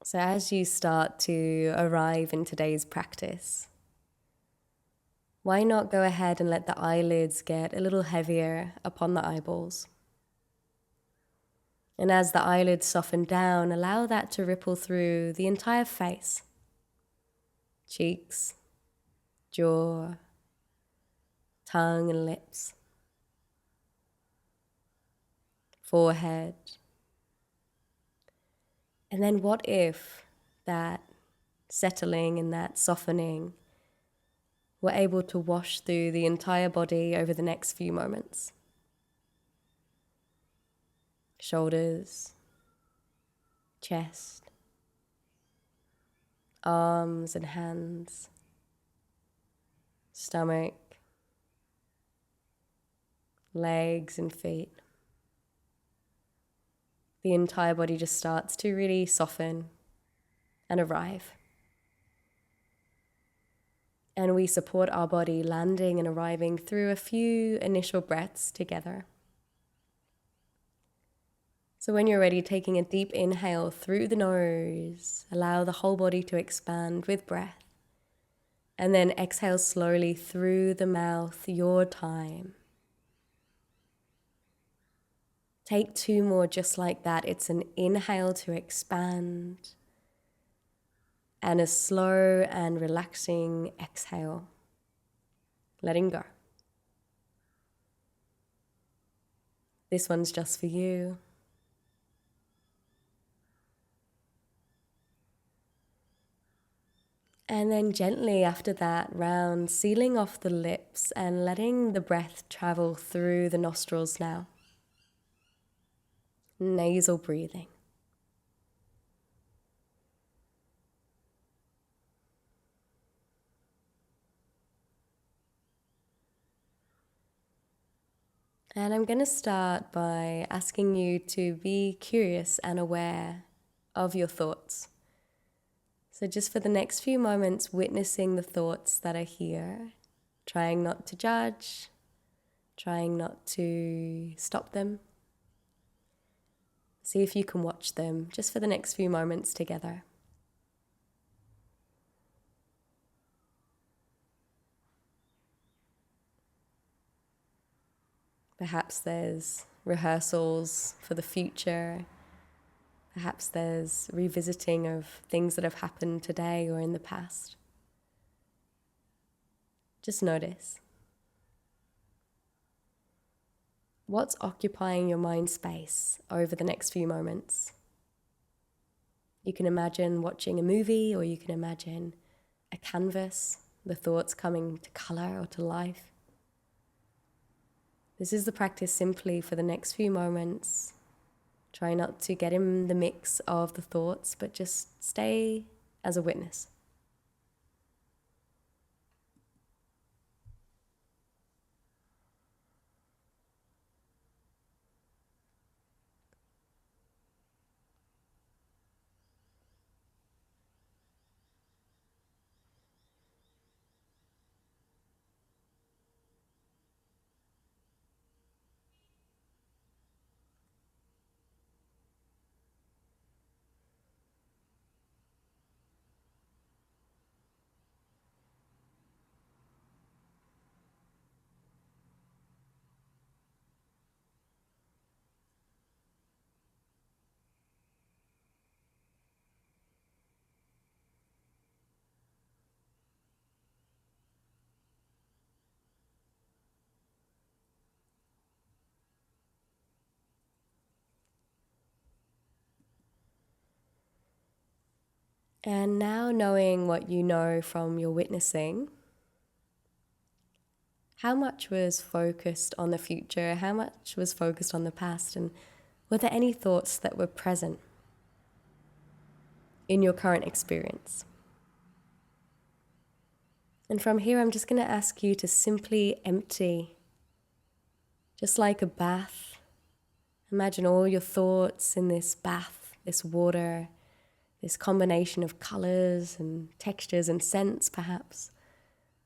So as you start to arrive in today's practice, why not go ahead and let the eyelids get a little heavier upon the eyeballs? And as the eyelids soften down, allow that to ripple through the entire face. Cheeks, jaw, tongue and lips, forehead. And then what if that settling and that softening were able to wash through the entire body over the next few moments? Shoulders, chest, arms and hands, stomach, legs and feet. The entire body just starts to really soften and arrive. And we support our body landing and arriving through a few initial breaths together. So when you're ready, taking a deep inhale through the nose, allow the whole body to expand with breath. And then exhale slowly through the mouth, your time. Take two more just like that. It's an inhale to expand and a slow and relaxing exhale, letting go. This one's just for you. And then gently after that round, sealing off the lips and letting the breath travel through the nostrils now. Nasal breathing. And I'm going to start by asking you to be curious and aware of your thoughts. So just for the next few moments, witnessing the thoughts that are here, trying not to judge, trying not to stop them. See if you can watch them just for the next few moments together. Perhaps there's rehearsals for the future. Perhaps there's revisiting of things that have happened today or in the past. Just notice. What's occupying your mind space over the next few moments? You can imagine watching a movie, or you can imagine a canvas, the thoughts coming to color or to life. This is the practice simply for the next few moments. Try not to get in the mix of the thoughts, but just stay as a witness. And now, knowing what you know from your witnessing, how much was focused on the future? How much was focused on the past? And were there any thoughts that were present in your current experience? And from here, I'm just going to ask you to simply empty, just like a bath. Imagine all your thoughts in this bath, this water, this combination of colors and textures and scents perhaps.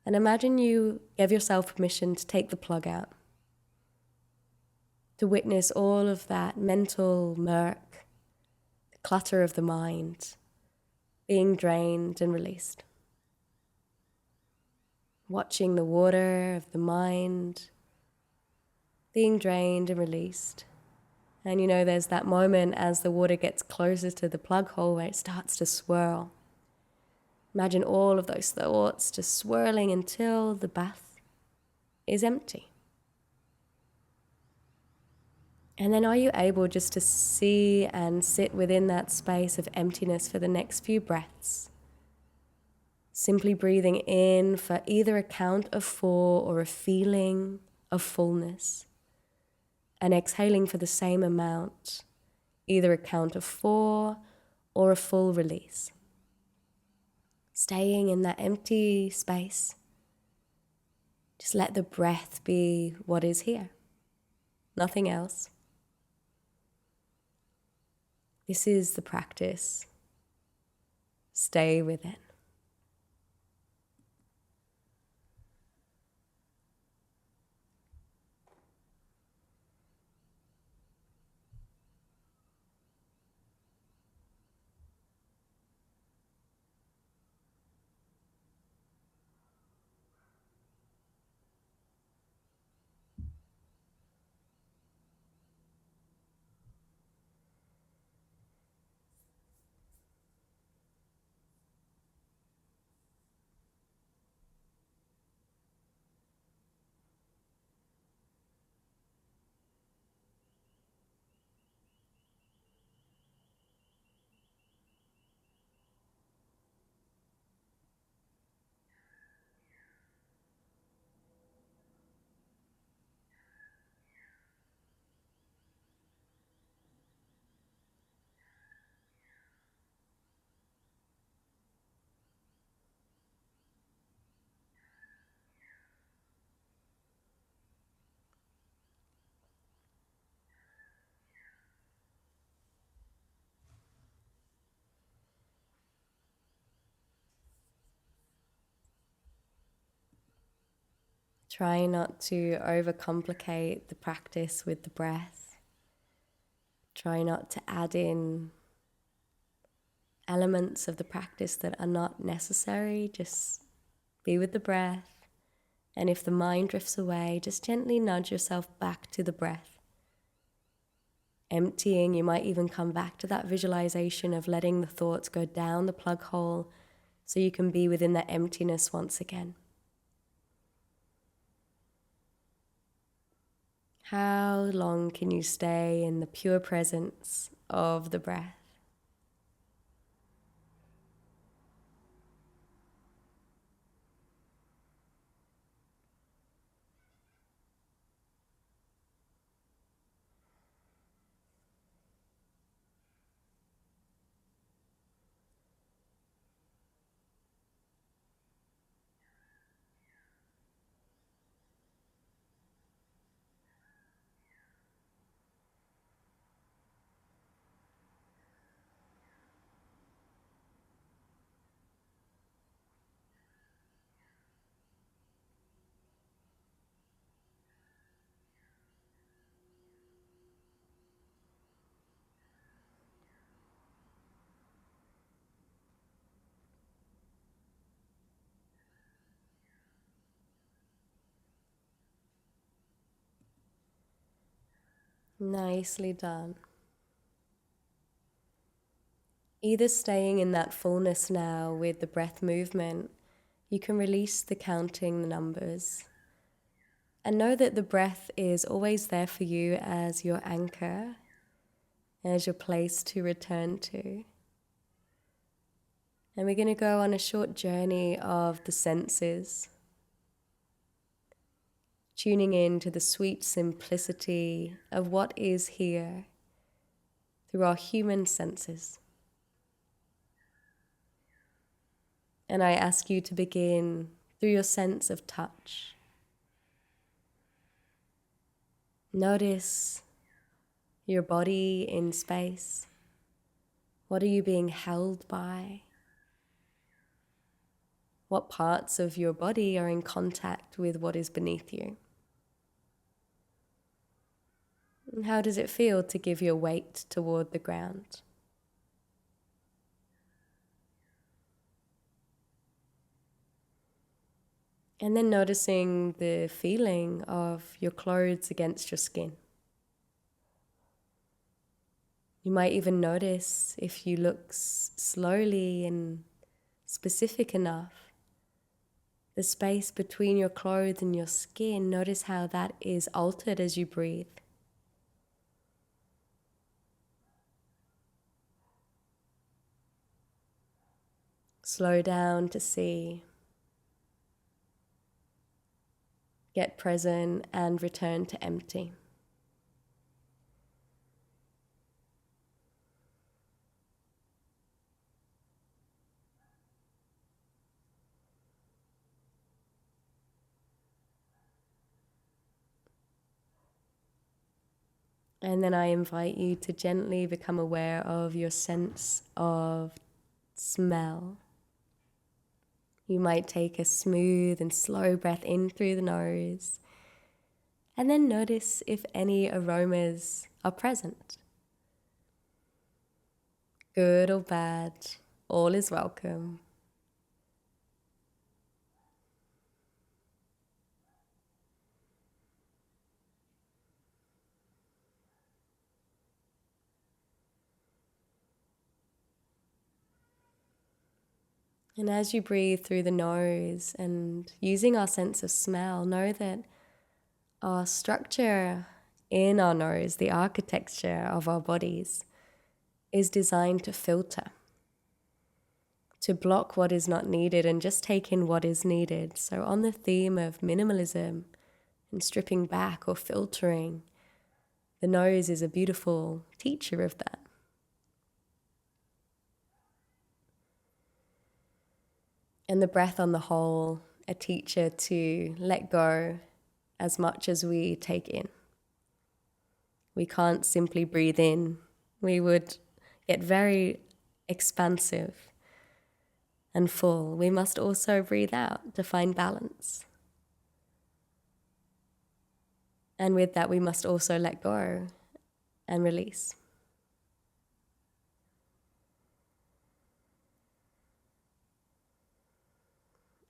And imagine you give yourself permission to take the plug out, to witness all of that mental murk, the clutter of the mind, being drained and released. Watching the water of the mind being drained and released. And there's that moment as the water gets closer to the plug hole where it starts to swirl. Imagine all of those thoughts just swirling until the bath is empty. And then are you able just to see and sit within that space of emptiness for the next few breaths? Simply breathing in for either a count of 4 or a feeling of fullness. And exhaling for the same amount, either a count of 4 or a full release. Staying in that empty space. Just let the breath be what is here. Nothing else. This is the practice. Stay within. Try not to overcomplicate the practice with the breath. Try not to add in elements of the practice that are not necessary. Just be with the breath. And if the mind drifts away, just gently nudge yourself back to the breath. Emptying, you might even come back to that visualization of letting the thoughts go down the plug hole so you can be within that emptiness once again. How long can you stay in the pure presence of the breath? Nicely done. Either staying in that fullness now with the breath movement, you can release the counting the numbers and know that the breath is always there for you as your anchor, as your place to return to. And we're going to go on a short journey of the senses, tuning in to the sweet simplicity of what is here through our human senses. And I ask you to begin through your sense of touch. Notice your body in space. What are you being held by? What parts of your body are in contact with what is beneath you? And how does it feel to give your weight toward the ground? And then noticing the feeling of your clothes against your skin. You might even notice if you look slowly and specific enough, the space between your clothes and your skin, notice how that is altered as you breathe. Slow down to see. Get present and return to empty. And then I invite you to gently become aware of your sense of smell. You might take a smooth and slow breath in through the nose, and then notice if any aromas are present. Good or bad, all is welcome. And as you breathe through the nose and using our sense of smell, know that our structure in our nose, the architecture of our bodies, is designed to filter, to block what is not needed and just take in what is needed. So on the theme of minimalism and stripping back or filtering, the nose is a beautiful teacher of that. And the breath on the whole, a teacher to let go as much as we take in. We can't simply breathe in. We would get very expansive and full. We must also breathe out to find balance. And with that, we must also let go and release.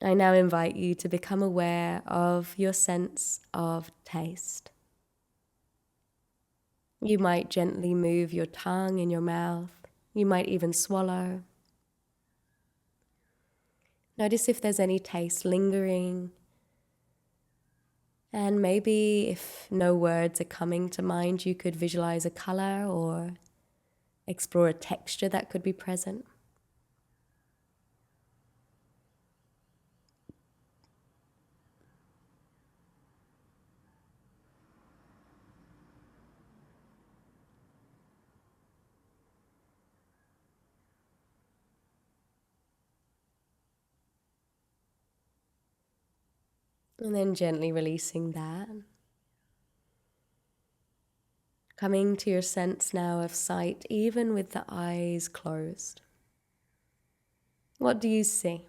I now invite you to become aware of your sense of taste. You might gently move your tongue in your mouth. You might even swallow. Notice if there's any taste lingering. And maybe if no words are coming to mind, you could visualize a color or explore a texture that could be present. And then gently releasing that. Coming to your sense now of sight, even with the eyes closed. What do you see?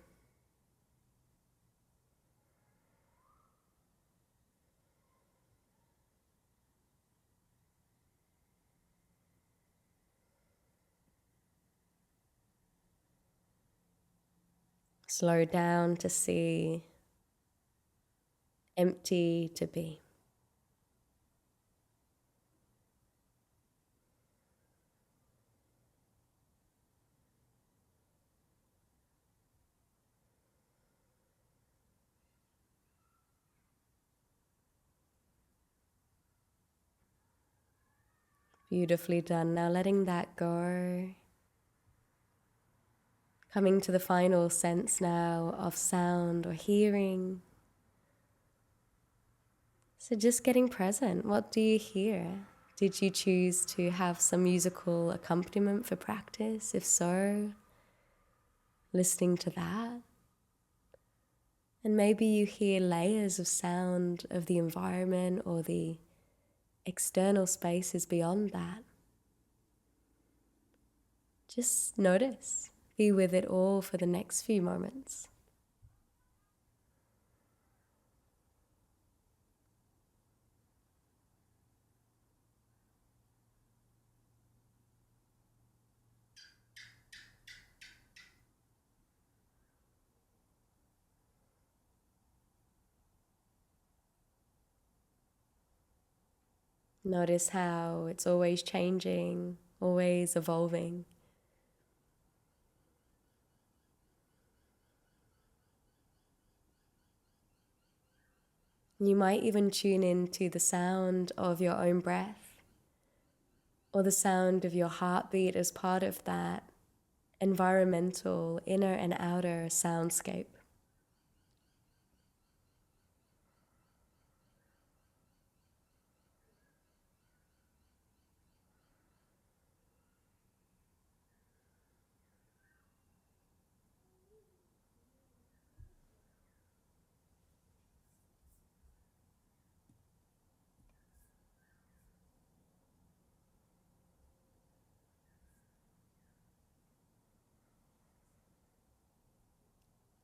Slow down to see, empty to be. Beautifully done. Now letting that go. Coming to the final sense now of sound or hearing. So just getting present. What do you hear? Did you choose to have some musical accompaniment for practice? If so, listening to that. And maybe you hear layers of sound of the environment or the external spaces beyond that. Just notice. Be with it all for the next few moments. Notice how it's always changing, always evolving. You might even tune into the sound of your own breath or the sound of your heartbeat as part of that environmental, inner and outer soundscape.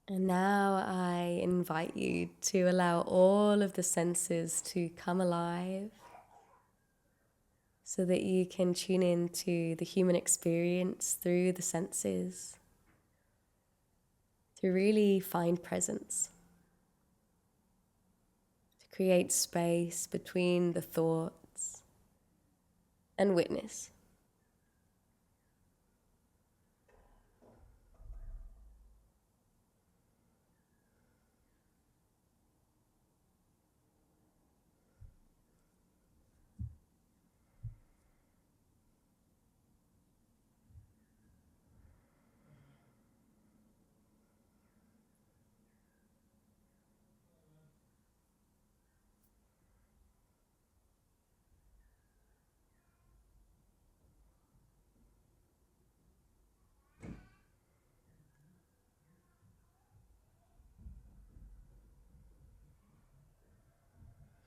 And now I invite you to allow all of the senses to come alive so that you can tune into the human experience through the senses, to really find presence, to create space between the thoughts and witness.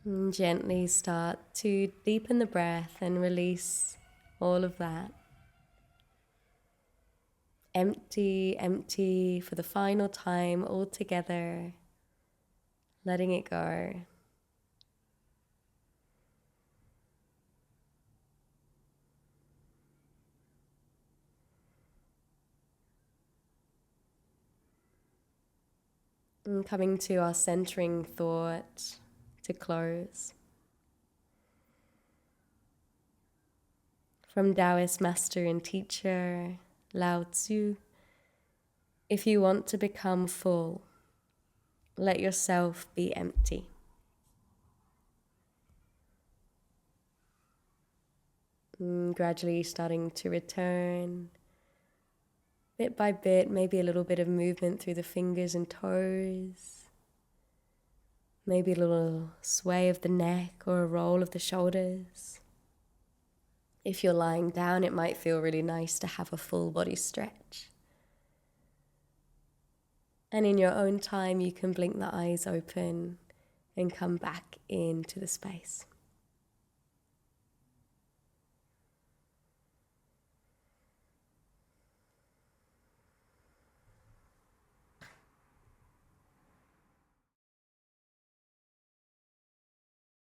And gently start to deepen the breath and release all of that. Empty, empty for the final time all together, letting it go. And coming to our centering thought to close. From Taoist master and teacher Lao Tzu, if you want to become full, let yourself be empty. And gradually starting to return, bit by bit, maybe a little bit of movement through the fingers and toes, maybe a little sway of the neck or a roll of the shoulders. If you're lying down, it might feel really nice to have a full body stretch. And in your own time, you can blink the eyes open and come back into the space.